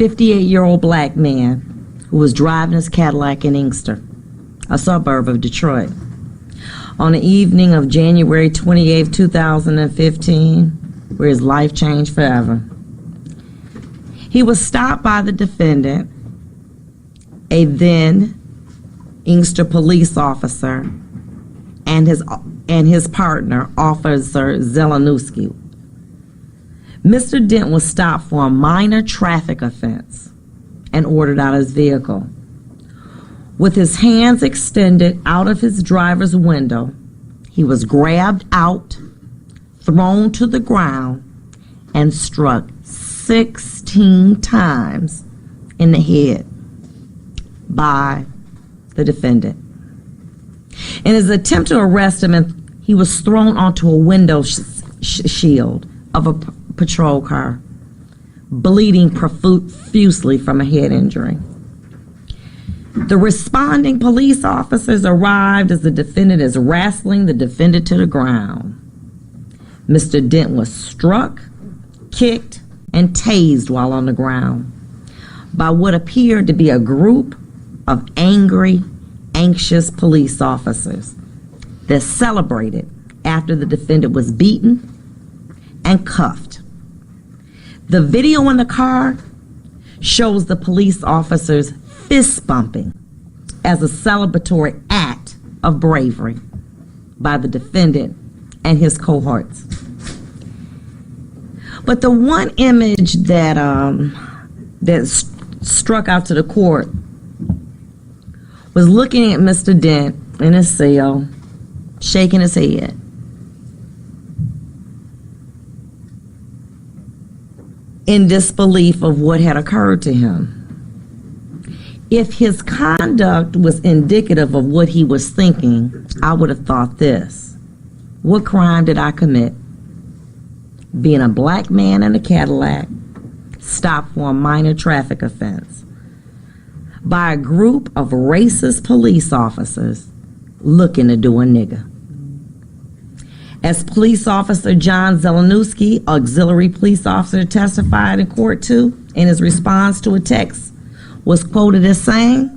58-year-old black man who was driving his Cadillac in Inkster, a suburb of Detroit. On the evening of January 28, 2015, where his life changed forever. He was stopped by the defendant, a then Inkster police officer, and his partner, Officer Zelenowski. Mr. Dent was stopped for a minor traffic offense and ordered out of his vehicle. With his hands extended out of his driver's window, he was grabbed out, thrown to the ground, and struck 16 times in the head by the defendant. In his attempt to arrest him, he was thrown onto a window shield of a patrol car, bleeding profusely from a head injury. The responding police officers arrived as the defendant is wrestling the defendant to the ground. Mr. Dent was struck, kicked, and tased while on the ground by what appeared to be a group of angry, anxious police officers that celebrated after the defendant was beaten and cuffed. The video in the car shows the police officers fist bumping as a celebratory act of bravery by the defendant and his cohorts. But the one image that struck out to the court was looking at Mr. Dent in his cell, shaking his head. In disbelief of what had occurred to him. If his conduct was indicative of what he was thinking, I would have thought this: what crime did I commit? Being a black man in a Cadillac, stopped for a minor traffic offense by a group of racist police officers looking to do a nigger. As police officer John Zelenowski, auxiliary police officer, testified in court too, in his response to a text, was quoted as saying,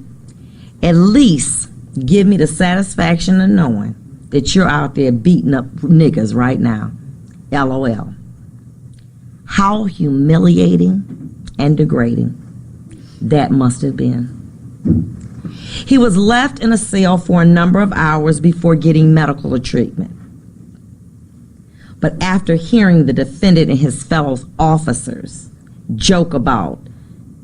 "At least give me the satisfaction of knowing that you're out there beating up niggas right now. LOL. How humiliating and degrading that must have been." He was left in a cell for a number of hours before getting medical treatment. But after hearing the defendant and his fellow officers joke about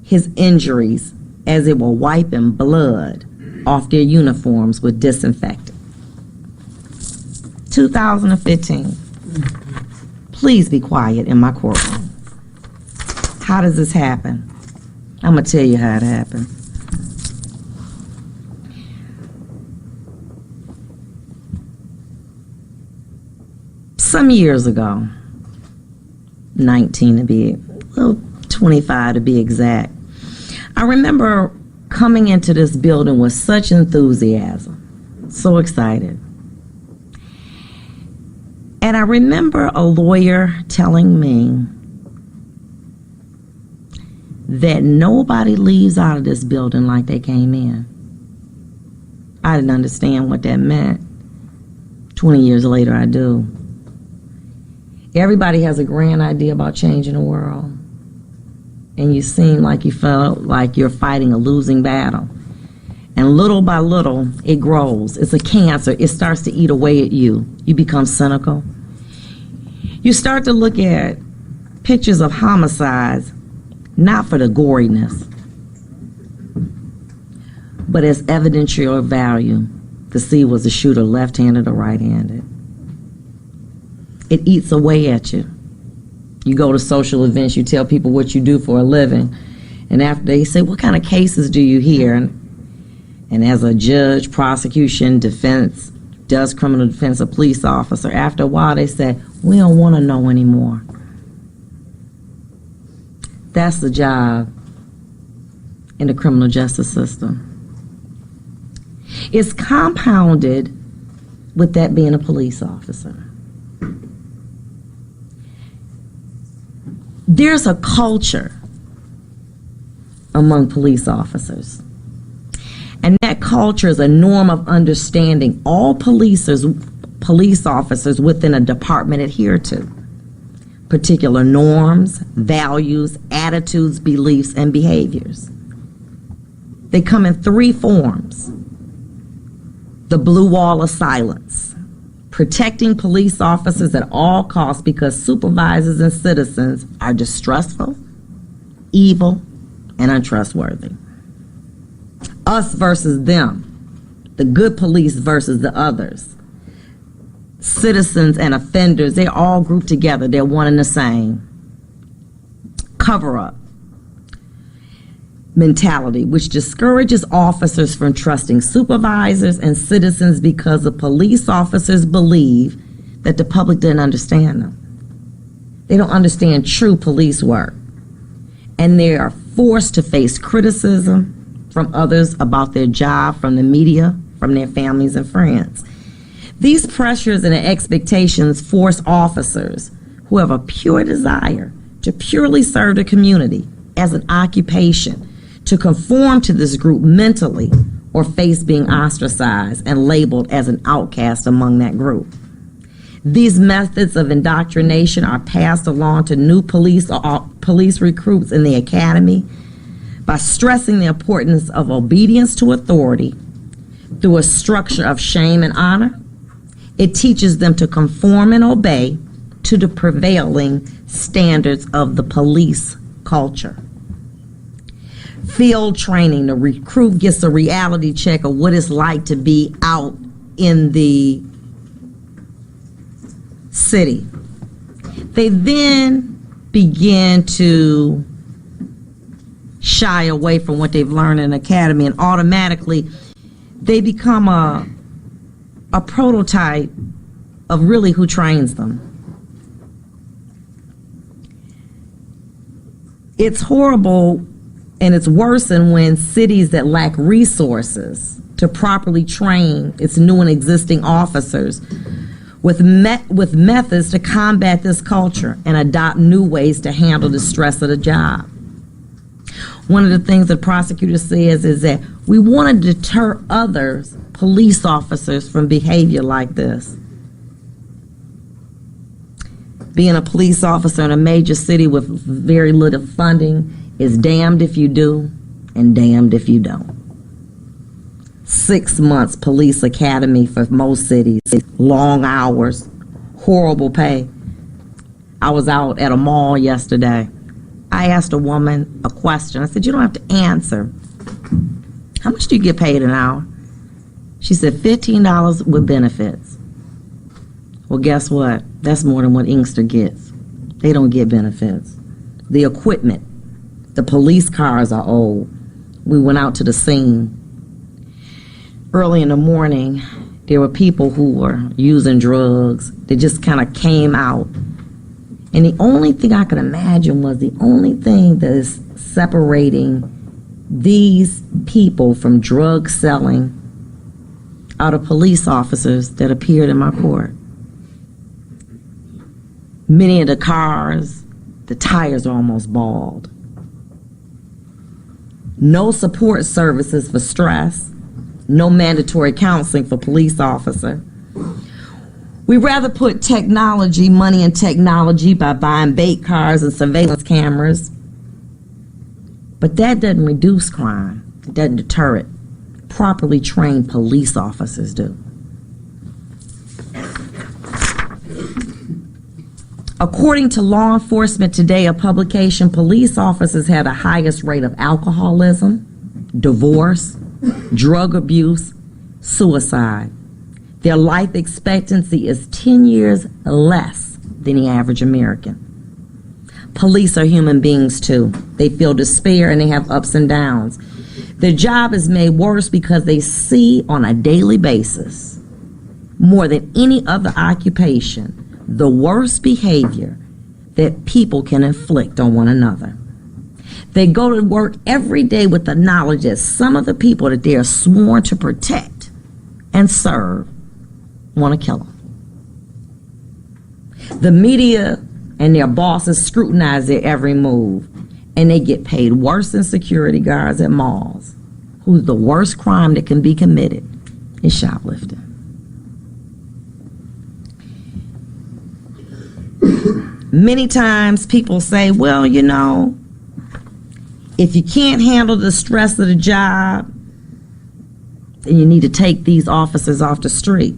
his injuries as they were wiping blood off their uniforms with disinfectant. 2015. Please be quiet in my courtroom. How does this happen? I'm going to tell you how it happened. Some years ago, 19 to be, well, 25 to be exact, I remember coming into this building with such enthusiasm, so excited. And I remember a lawyer telling me that nobody leaves out of this building like they came in. I didn't understand what that meant. 20 years later, I do. Everybody has a grand idea about changing the world. And you seem like you felt like you're fighting a losing battle. And little by little, it grows. It's a cancer. It starts to eat away at you. You become cynical. You start to look at pictures of homicides, not for the goriness, but as evidentiary value to see was the shooter left-handed or right-handed. It eats away at you. You go to social events, you tell people what you do for a living, and after they say, what kind of cases do you hear? And as a judge, prosecution, defense, does criminal defense, a police officer, after a while they say, we don't want to know anymore. That's the job in the criminal justice system. It's compounded with that being a police officer. There's a culture among police officers. And that culture is a norm of understanding all police officers within a department adhere to. Particular norms, values, attitudes, beliefs, and behaviors. They come in three forms. The blue wall of silence, protecting police officers at all costs because supervisors and citizens are distrustful, evil, and untrustworthy. Us versus them, the good police versus the others. Citizens and offenders, they're all grouped together. They're one and the same. Cover-up mentality, which discourages officers from trusting supervisors and citizens because the police officers believe that the public didn't understand them. They don't understand true police work. And they are forced to face criticism from others about their job, from the media, from their families and friends. These pressures and expectations force officers who have a pure desire to purely serve the community as an occupation to conform to this group mentally or face being ostracized and labeled as an outcast among that group. These methods of indoctrination are passed along to new police recruits in the academy by stressing the importance of obedience to authority through a structure of shame and honor. It teaches them to conform and obey to the prevailing standards of the police culture. Field training, the recruit gets a reality check of what it's like to be out in the city. They then begin to shy away from what they've learned in academy, and automatically they become a prototype of really who trains them. It's horrible, and it's worse than when cities that lack resources to properly train its new and existing officers with methods to combat this culture and adopt new ways to handle the stress of the job. One of the things the prosecutor says is that we want to deter others, police officers, from behavior like this. Being a police officer in a major city with very little funding is damned if you do and damned if you don't. 6 months police academy for most cities, long hours, horrible pay. I was out at a mall yesterday. I asked a woman a question. I said, you don't have to answer. How much do you get paid an hour? She said, $15 with benefits. Well, guess what? That's more than what Inkster gets. They don't get benefits. The equipment, the police cars are old. We went out to the scene. Early in the morning, there were people who were using drugs. They just kind of came out. And the only thing I could imagine was the only thing that is separating these people from drug selling are the police officers that appeared in my court. Many of the cars, the tires are almost bald. No support services for stress. No mandatory counseling for police officer. We rather put money in technology by buying bait cars and surveillance cameras. But that doesn't reduce crime. It doesn't deter it. Properly trained police officers do. According to Law Enforcement Today, a publication, police officers have the highest rate of alcoholism, divorce, drug abuse, suicide. Their life expectancy is 10 years less than the average American. Police are human beings too. They feel despair and they have ups and downs. Their job is made worse because they see on a daily basis, more than any other occupation, the worst behavior that people can inflict on one another. They go to work every day with the knowledge that some of the people that they are sworn to protect and serve want to kill them. The media and their bosses scrutinize their every move, and they get paid worse than security guards at malls, who's the worst crime that can be committed is shoplifting. Many times people say, well, you know, if you can't handle the stress of the job, then you need to take these officers off the street.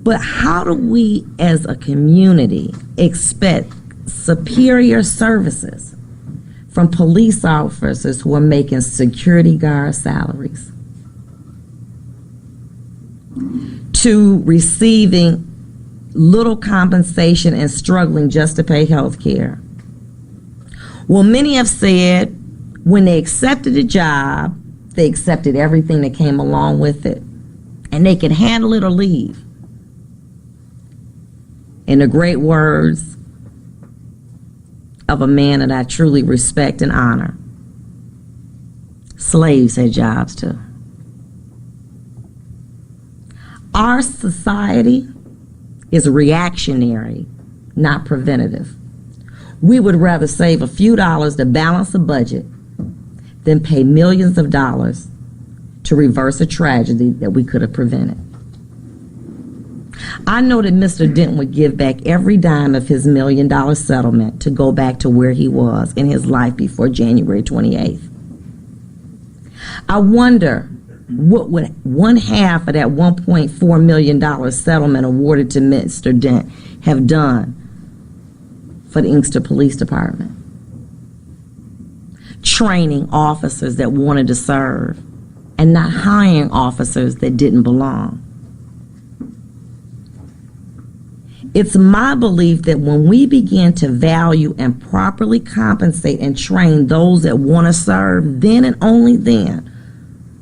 But how do we as a community expect superior services from police officers who are making security guard salaries to receiving little compensation and struggling just to pay health care? Well, many have said when they accepted a job, they accepted everything that came along with it, and they could handle it or leave. In the great words of a man that I truly respect and honor, slaves had jobs too. Our society is reactionary, not preventative. We would rather save a few dollars to balance a budget than pay millions of dollars to reverse a tragedy that we could have prevented. I know that Mr. Dent would give back every dime of his $1 million settlement to go back to where he was in his life before January 28th. I wonder what would one half of that $1.4 million settlement awarded to Mr. Dent have done for the Inkster Police Department? Training officers that wanted to serve and not hiring officers that didn't belong. It's my belief that when we begin to value and properly compensate and train those that want to serve, then and only then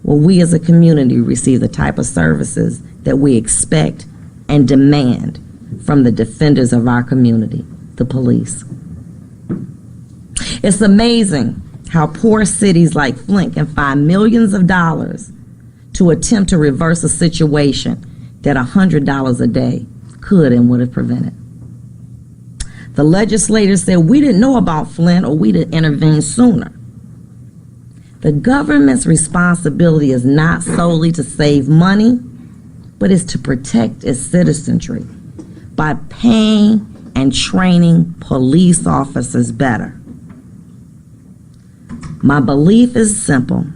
will we as a community receive the type of services that we expect and demand from the defenders of our community, the police. It's amazing how poor cities like Flint can find millions of dollars to attempt to reverse a situation that $100 a day could and would have prevented. The legislators said we didn't know about Flint or we didn't intervene sooner. The government's responsibility is not solely to save money, but is to protect its citizenry by paying and training police officers better. My belief is simple.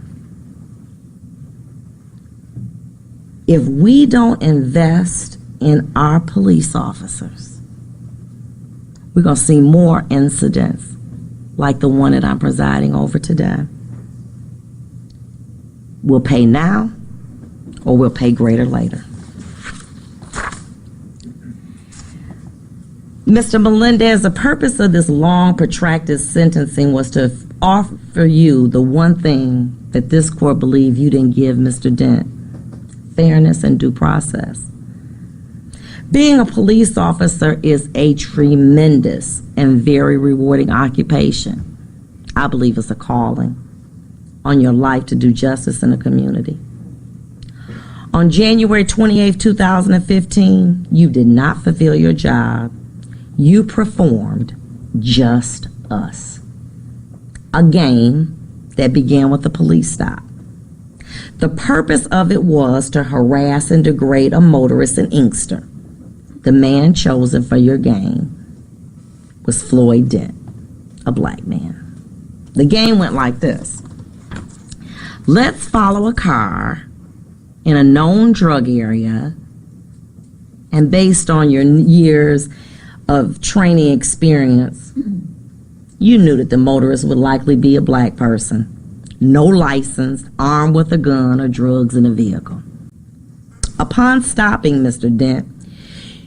If we don't invest in our police officers, we're going to see more incidents like the one that I'm presiding over today. We'll pay now or we'll pay greater later. Mr. Melendez, the purpose of this long, protracted sentencing was to offer you the one thing that this court believed you didn't give Mr. Dent: fairness and due process. Being a police officer is a tremendous and very rewarding occupation. I believe it's a calling on your life to do justice in the community. On January 28, 2015, you did not fulfill your job. You performed Just Us, a game that began with a police stop. The purpose of it was to harass and degrade a motorist in Inkster. The man chosen for your game was Floyd Dent, a black man. The game went like this. Let's follow a car in a known drug area, and based on your years of training experience, you knew that the motorist would likely be a black person, no license, armed with a gun or drugs in a vehicle. Upon stopping Mr. Dent,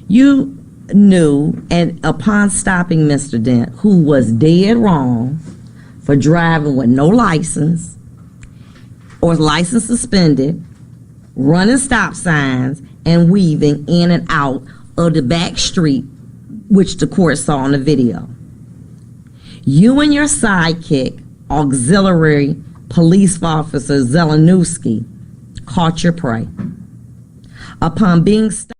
you knew, and upon stopping Mr. Dent, who was dead wrong for driving with no license or license suspended, running stop signs, and weaving in and out of the back street, which the court saw in the video. You and your sidekick, auxiliary police officer Zelenowski, caught your prey. Upon being stopped